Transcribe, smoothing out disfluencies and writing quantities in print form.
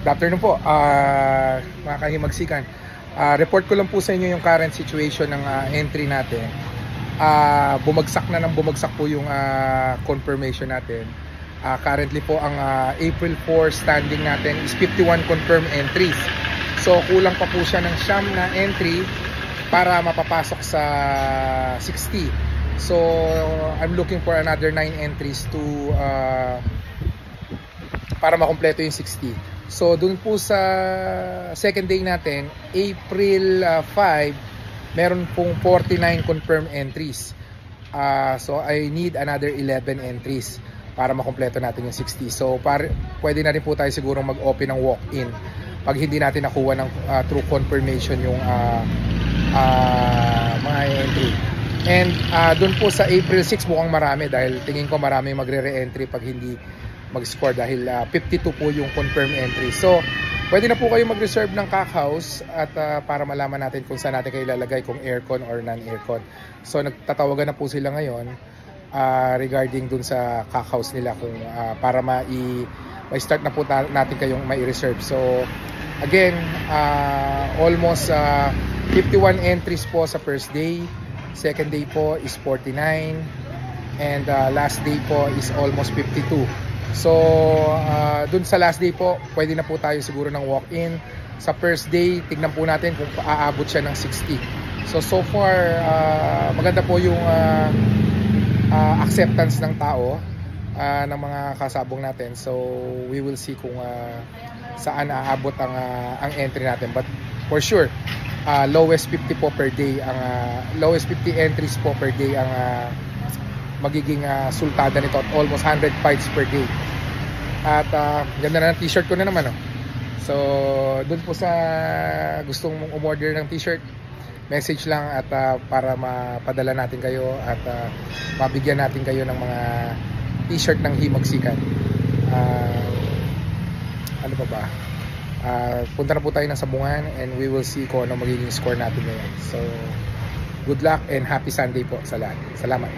Good afternoon po, mga kahimagsikan. Report ko lang po sa inyo yung current situation ng entry natin. Bumagsak na ng bumagsak po yung confirmation natin. Currently po ang April 4 standing natin is 51 confirmed entries. So kulang pa po siya ng siyam na entry para mapapasok sa 60. So I'm looking for another 9 entries to para makumpleto yung 60. So dun po sa second day natin, April 5, meron pong 49 confirmed entries. So I need another 11 entries para makumpleto natin yung 60. So pwede na rin po tayo siguro mag-open ng walk-in pag hindi natin nakuha ng true confirmation yung mga entry. And dun po sa April 6 mukhang marami, dahil tingin ko marami magre-re-entry pag hindi mag-score, dahil 52 po yung confirmed entry. So pwede na po kayo mag-reserve ng Kak House at para malaman natin kung saan natin kayo ilalagay, kung aircon or non-aircon. So nagtatawagan na po sila ngayon regarding dun sa Kak House nila, kung para ma-start na po natin kayong mai-reserve. So again, almost 51 entries po sa first day. Second day po is 49, and last day po is almost 52. So dun sa last day po, pwede na po tayo siguro ng walk-in. Sa first day, tignan po natin kung aabot siya ng 60. So far, maganda po yung acceptance ng tao, ng mga kasabong natin. So we will see kung saan aabot ang entry natin. But for sure, lowest 50 po per day, ang lowest 50 entries po per day ang magiging sultada nito, at almost 100 fights per day. At ganda na ng t-shirt ko na naman, oh. So dun po sa gustong umorder ng t-shirt, message lang at para mapadala natin kayo at mabigyan natin kayo ng mga t-shirt ng Himagsikan. Ano pa ba? Punta na po tayo ng Sabungan, and we will see kung ano magiging score natin ngayon. So good luck and happy Sunday po sa lahat. Salamat.